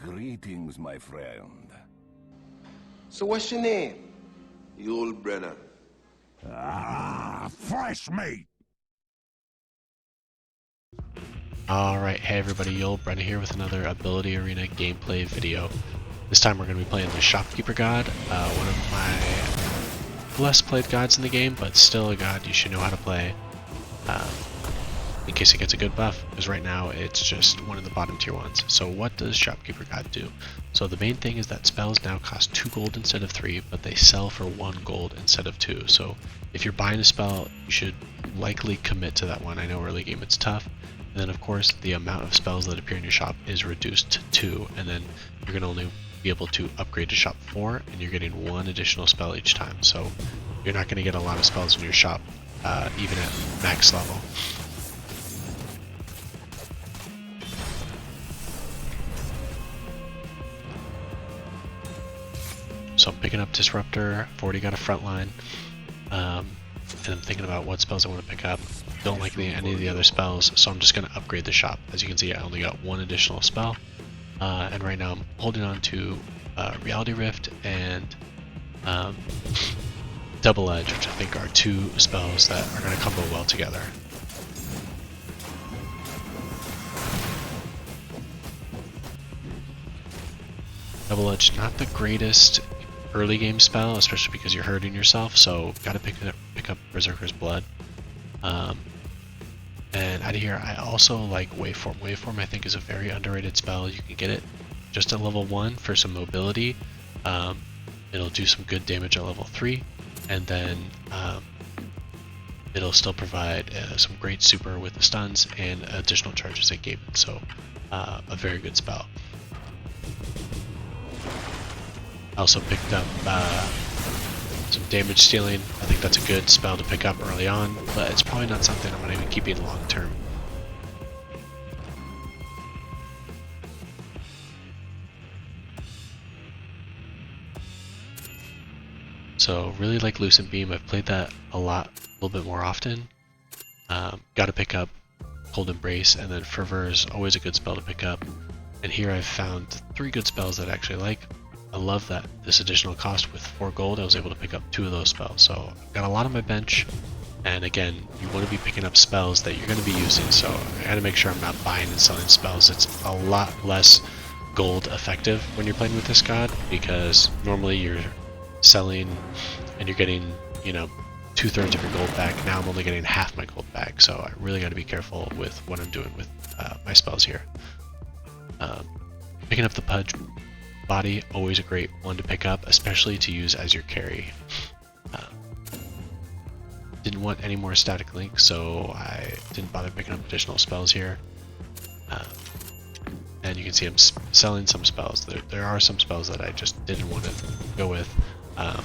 Greetings, my friend. So what's your name? Yullbrenna. Ah, fresh meat! Alright, hey everybody, Yullbrenna here with another Ability Arena gameplay video. This time we're going to be playing the Shopkeeper God, one of my less played gods in the game, but still a god you should know how to play in case it gets a good buff, because right now it's just one of the bottom tier ones. So what does Shopkeeper God do? So the main thing is that spells now cost 2 gold instead of 3, but they sell for 1 gold instead of 2. So if you're buying a spell, you should likely commit to that one. I know early game it's tough. And then of course the amount of spells that appear in your shop is reduced to 2, and then you're going to only be able to upgrade to shop 4, and you're getting 1 additional spell each time. So you're not going to get a lot of spells in your shop even at max level. So I'm picking up Disruptor. I've already got a front line, and I'm thinking about what spells I want to pick up. Don't like any of the other spells, so I'm just going to upgrade the shop. As you can see, I only got 1 additional spell, and right now I'm holding on to Reality Rift and Double Edge, which I think are 2 spells that are going to combo well together. Double Edge, not the greatest early game spell, especially because you're hurting yourself, so gotta pick up Berserker's Blood. And out of here, I also like Waveform. Waveform I think is a very underrated spell. You can get it just at level 1 for some mobility. It'll do some good damage at level 3, and then it'll still provide some great super with the stuns and additional charges at Gaben, so a very good spell. I also picked up some damage stealing. I think that's a good spell to pick up early on, but it's probably not something I'm going to be keeping long term. So really like Lucent Beam. I've played that a little bit more often. Got to pick up Cold Embrace, and then Fervor is always a good spell to pick up. And here I've found 3 good spells that I actually like. I love that this additional cost with 4 gold, I was able to pick up 2 of those spells. So I've got a lot on my bench, and again, you want to be picking up spells that you're going to be using, so I got to make sure I'm not buying and selling spells. It's a lot less gold effective when you're playing with this god, because normally you're selling and you're getting, you know, 2/3 of your gold back. Now I'm only getting half my gold back, so I really got to be careful with what I'm doing with my spells here. Picking up the Pudge Body, always a great one to pick up, especially to use as your carry. Didn't want any more static links, so I didn't bother picking up additional spells here. And you can see I'm selling some spells. There are some spells that I just didn't want to go with. I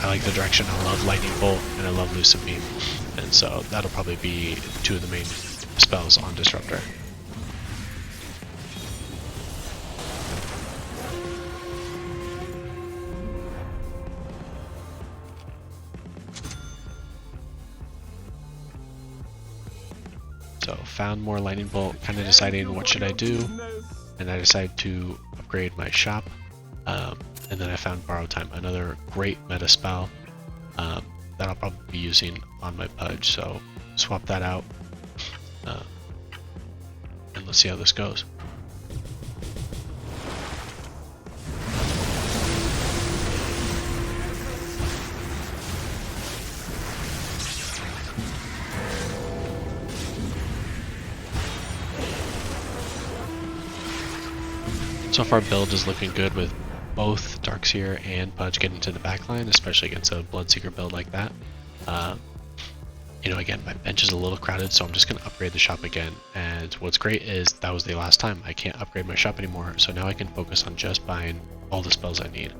like the direction. I love Lightning Bolt and I love Lucent Beam, and so that'll probably be 2 of the main spells on Disruptor. So found more Lightning Bolt, kind of deciding what should I do, and I decided to upgrade my shop. And then I found Borrow Time, another great meta spell that I'll probably be using on my Pudge. So swap that out, and let's see how this goes. So far build is looking good with both Darkseer and Pudge getting to the backline, especially against a Bloodseeker build like that. You know, again, my bench is a little crowded, so I'm just going to upgrade the shop again. And what's great is that was the last time. I can't upgrade my shop anymore, so now I can focus on just buying all the spells I need.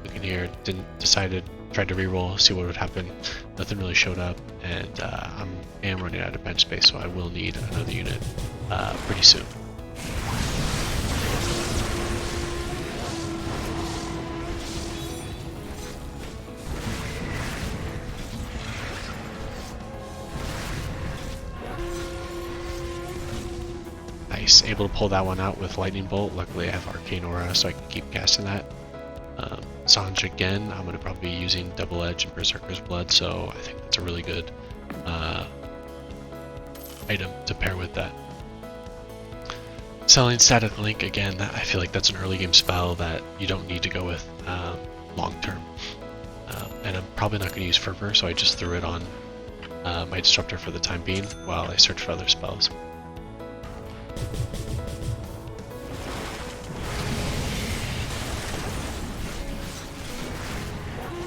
Looking here, tried to reroll, see what would happen. Nothing really showed up, and I am running out of bench space, so I will need another unit pretty soon. Nice. Able to pull that one out with Lightning Bolt. Luckily I have Arcane Aura, so I can keep casting that. Sanj again, I'm going to probably be using Double Edge and Berserker's Blood, so I think that's a really good item to pair with that. Selling Static Link, again, I feel like that's an early game spell that you don't need to go with long term. And I'm probably not going to use Fervor, so I just threw it on my Disruptor for the time being while I search for other spells.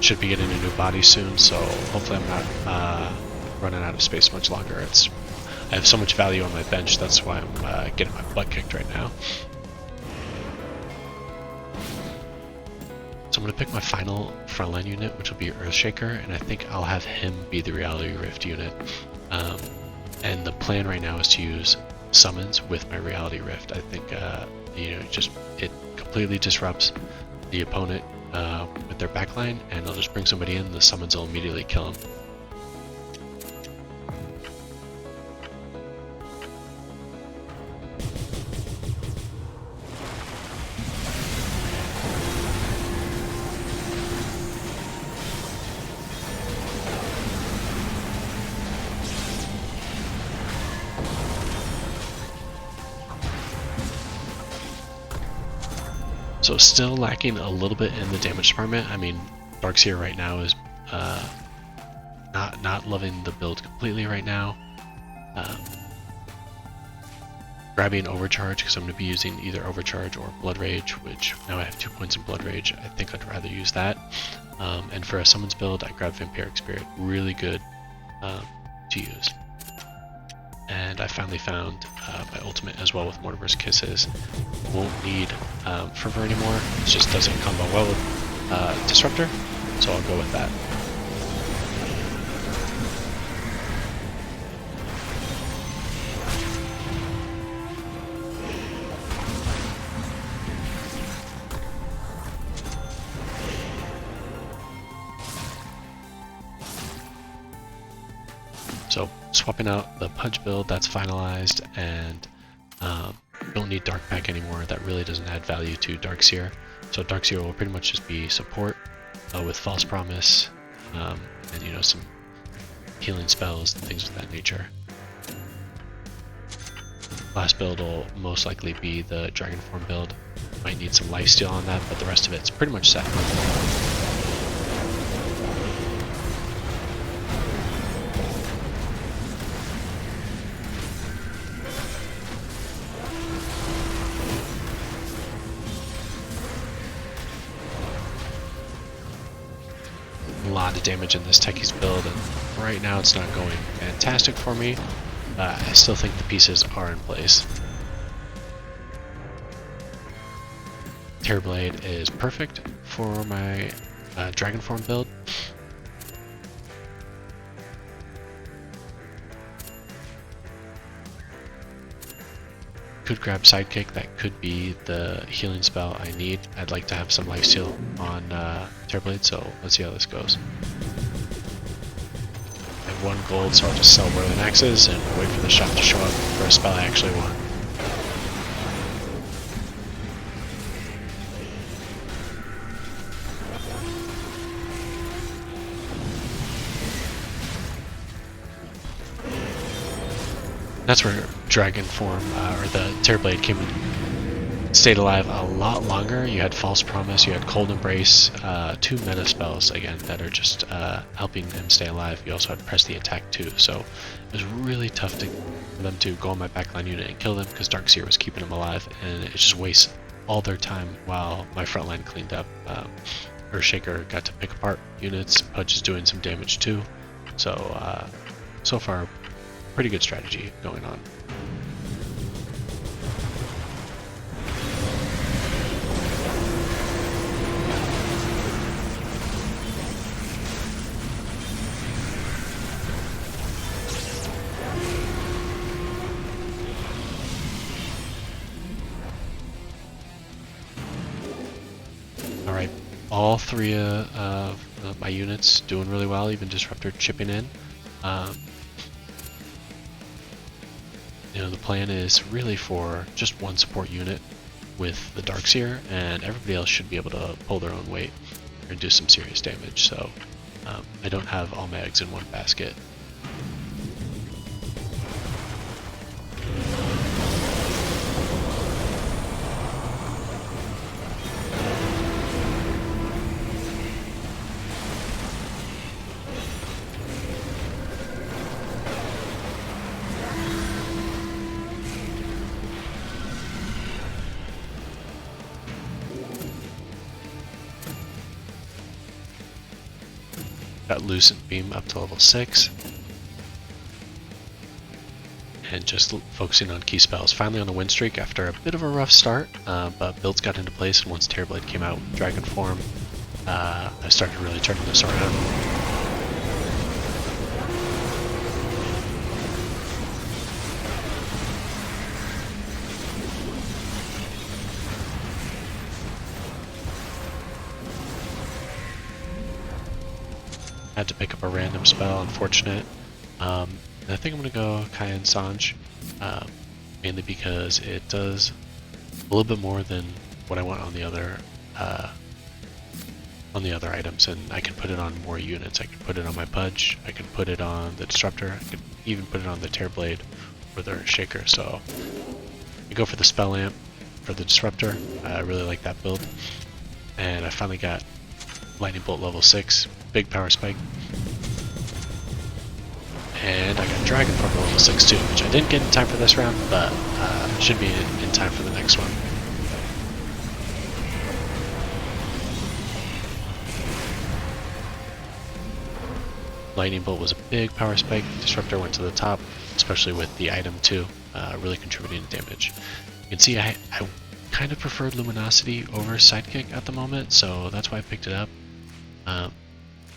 Should be getting a new body soon, so hopefully I'm not running out of space much longer. I have so much value on my bench, that's why I'm getting my butt kicked right now. So I'm going to pick my final frontline unit, which will be Earthshaker, and I think I'll have him be the Reality Rift unit. And the plan right now is to use summons with my Reality Rift. I think it completely disrupts the opponent with their backline, and I'll just bring somebody in, the summons will immediately kill him. So still lacking a little bit in the damage department. I mean, Darkseer right now is not loving the build completely right now. Grabbing Overcharge because I'm going to be using either Overcharge or Blood Rage, which now I have 2 points in Blood Rage. I think I'd rather use that. And for a summons build, I grab Vampiric Spirit. Really good to use. And I finally found my ultimate as well with Mortimer's Kisses. Won't need Fervor anymore. It just doesn't combo well with Disruptor, so I'll go with that. So swapping out the Pudge build, that's finalized, and don't need Dark Pack anymore. That really doesn't add value to Darkseer. So Darkseer will pretty much just be support with False Promise and some healing spells and things of that nature. Last build will most likely be the Dragon Form build. Might need some lifesteal on that, but the rest of it's pretty much set. A lot of damage in this Techie's build, and right now it's not going fantastic for me. I still think the pieces are in place. Terrorblade is perfect for my Dragon Form build. Could grab Sidekick, that could be the healing spell I need. I'd like to have some lifesteal on Terrorblade, so let's see how this goes. I have 1 gold, so I'll just sell Whirling Axes and wait for the shop to show up for a spell I actually want. That's where Dragon Form, or the Terrorblade stayed alive a lot longer. You had False Promise, you had Cold Embrace, 2 meta spells, again, that are just helping him stay alive. You also had Press the Attack too, so it was really tough for them to go on my backline unit and kill them because Darkseer was keeping them alive, and it just wastes all their time while my frontline cleaned up. Earthshaker got to pick apart units, Pudge is doing some damage too, so so far pretty good strategy going on. Alright, all 3 of my units doing really well, even Disruptor chipping in. you know, the plan is really for just one support unit with the Darkseer, and everybody else should be able to pull their own weight and do some serious damage. So I don't have all my eggs in one basket. Got Lucent Beam up to level 6. And just focusing on key spells. Finally on the win streak after a bit of a rough start, but builds got into place, and once Terrorblade came out with Dragon Form, I started really turning this around. Had to pick up a random spell, unfortunate. I think I'm going to go Kayan Sanj, mainly because it does a little bit more than what I want on the other items, and I can put it on more units. I can put it on my Pudge, I can put it on the Disruptor, I can even put it on the Terrorblade or the Shaker. So I go for the Spell Amp for the Disruptor. I really like that build, and I finally got Lightning Bolt level 6, big power spike. And I got Dragon Form level 6 too, which I didn't get in time for this round, but should be in time for the next one. Lightning Bolt was a big power spike. Disruptor went to the top, especially with the item too, really contributing to damage. You can see I kind of preferred Luminosity over Sidekick at the moment, so that's why I picked it up.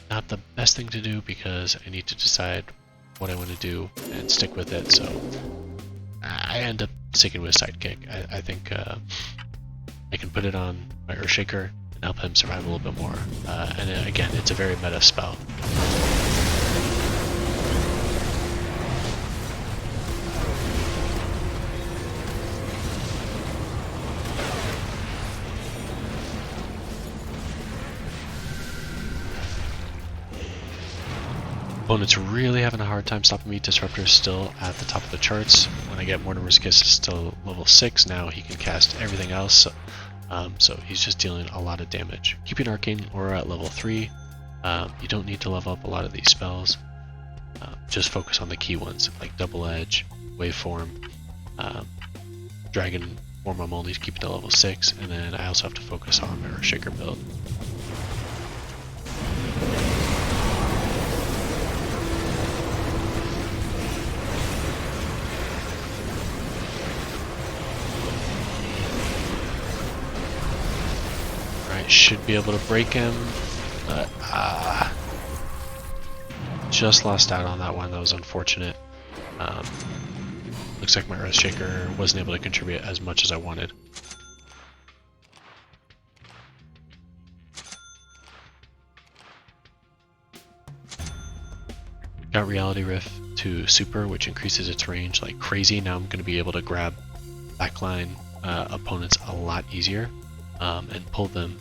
Not the best thing to do because I need to decide what I want to do and stick with it, so I end up sticking with Sidekick. I think I can put it on my Earthshaker and help him survive a little bit more. And again, it's a very meta spell. Opponent's really having a hard time stopping me. Disruptor's still at the top of the charts. When I get Mortimer's Kiss is still level 6, now he can cast everything else. So he's just dealing a lot of damage. Keeping Arcane Aura at level 3. You don't need to level up a lot of these spells. Just focus on the key ones, like Double Edge, Waveform, Dragon Form I'm only keeping to level 6, and then I also have to focus on my Earthshaker build. Should be able to break him, but just lost out on that one. That was unfortunate. Looks like my Earthshaker wasn't able to contribute as much as I wanted. Got Reality Rift to Super, which increases its range like crazy. Now I'm going to be able to grab backline opponents a lot easier and pull them.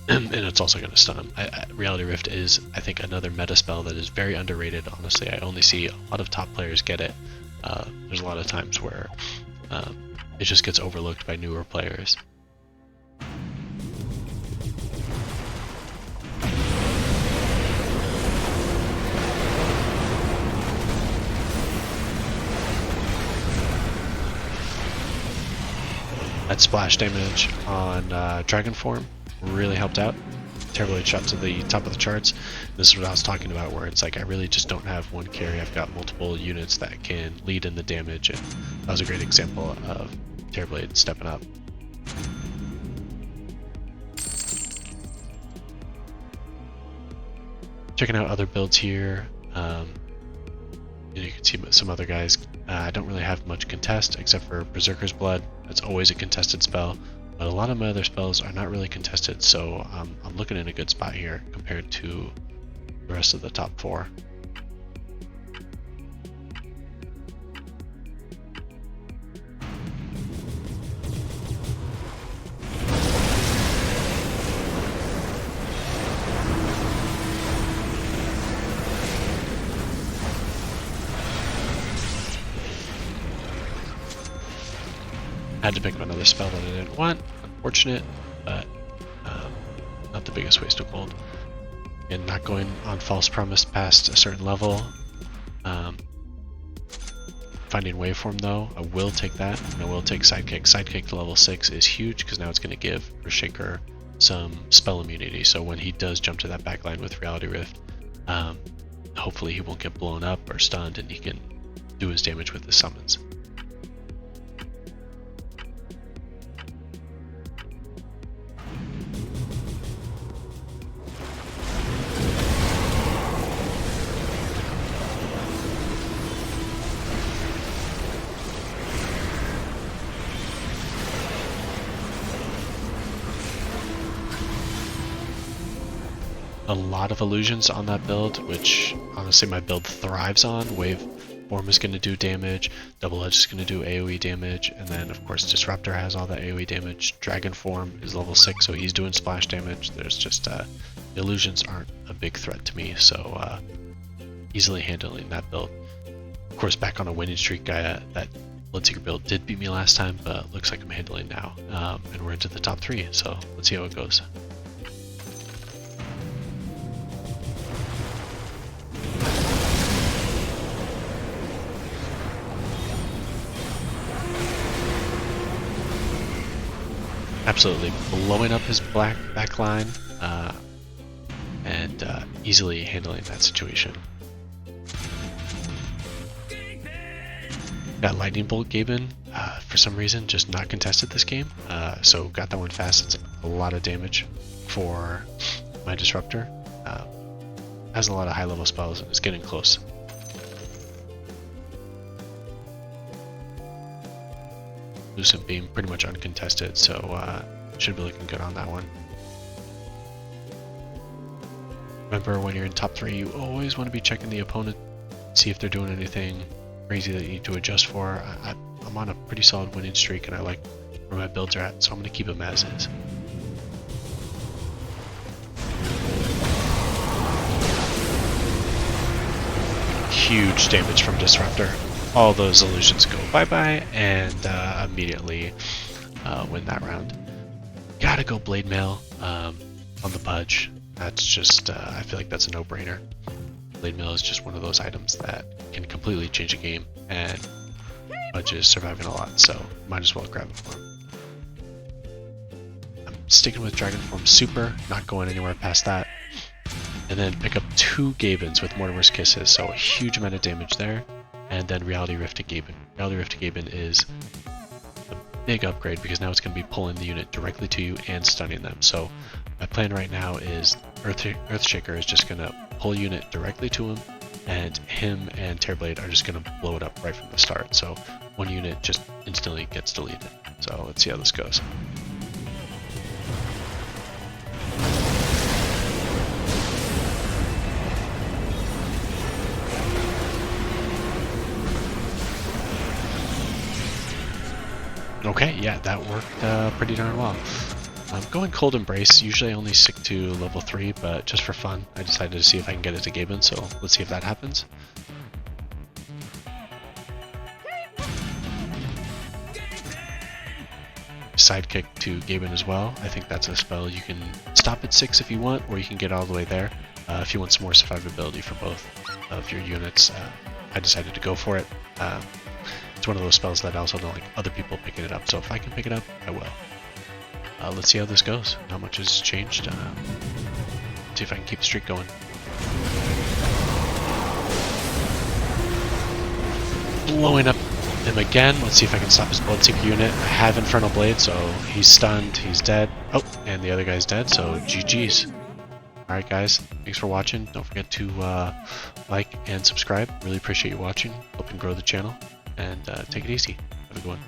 And it's also going to stun him. Reality Rift is, I think, another meta spell that is very underrated. Honestly, I only see a lot of top players get it. There's a lot of times where it just gets overlooked by newer players. That splash damage on Dragon Form really helped out. Terrorblade shot to the top of the charts. This is what I was talking about, where it's like I really just don't have one carry. I've got multiple units that can lead in the damage, and that was a great example of Terrorblade stepping up. Checking out other builds here. You can see some other guys. I don't really have much contest except for Berserker's Blood. That's always a contested spell. But a lot of my other spells are not really contested, so I'm looking in a good spot here compared to the rest of the top 4. Had to pick up another spell that I didn't want. Unfortunate, but not the biggest waste of gold. And not going on false promise past a certain level. Finding waveform though, I will take that, and I will take sidekick. Sidekick to level 6 is huge because now it's going to give Shaker some spell immunity. So when he does jump to that backline with Reality Rift, hopefully he won't get blown up or stunned, and he can do his damage with the summons. A lot of illusions on that build, which honestly my build thrives on. Waveform is going to do damage, Double Edge is going to do AoE damage, and then of course Disruptor has all that AoE damage. Dragon Form is level 6, so he's doing splash damage. There's just illusions aren't a big threat to me, so easily handling that build. Of course, back on a winning streak, that Bloodseeker build did beat me last time, but looks like I'm handling now, and we're into the top 3. So let's see how it goes. Absolutely blowing up his black backline and easily handling that situation. Got Lightning Bolt Gaben for some reason just not contested this game, so got that one fast. It's a lot of damage for my Disruptor. Has a lot of high level spells and is getting close. Lucent Beam pretty much uncontested, so should be looking good on that one. Remember, when you're in top 3, you always want to be checking the opponent, see if they're doing anything crazy that you need to adjust for. I'm on a pretty solid winning streak, and I like where my builds are at, so I'm going to keep them as is. Huge damage from Disruptor. All those illusions go bye-bye, and immediately win that round. Gotta go Blade Mail on the Pudge. That's just, I feel like that's a no-brainer. Blade Mail is just one of those items that can completely change a game, and Pudge is surviving a lot, so might as well grab it for him. I'm sticking with Dragon Form Super, not going anywhere past that. And then pick up 2 Gabens with Mortimer's Kisses, so a huge amount of damage there. And then Reality Rift to Gaben. Reality Rift to Gaben is a big upgrade because now it's going to be pulling the unit directly to you and stunning them. So my plan right now is Earthshaker is just going to pull unit directly to him, and him and Tearblade are just going to blow it up right from the start. So one unit just instantly gets deleted. So let's see how this goes. Okay, yeah, that worked pretty darn well. I'm going Cold Embrace. Usually I only stick to level 3, but just for fun, I decided to see if I can get it to Gaben, so let's see if that happens. Sidekick to Gaben as well. I think that's a spell you can stop at 6 if you want, or you can get all the way there if you want some more survivability for both of your units. I decided to go for it. It's one of those spells that I also don't like other people picking it up, so if I can pick it up, I will. Let's see how this goes. How much has changed. See if I can keep the streak going. Blowing up him again. Let's see if I can stop his Bloodseeker unit. I have Infernal Blade, so he's stunned, he's dead. Oh, and the other guy's dead, so GG's. Alright guys, thanks for watching. Don't forget to like and subscribe. Really appreciate you watching. Helping grow the channel. And take it easy. Have a good one.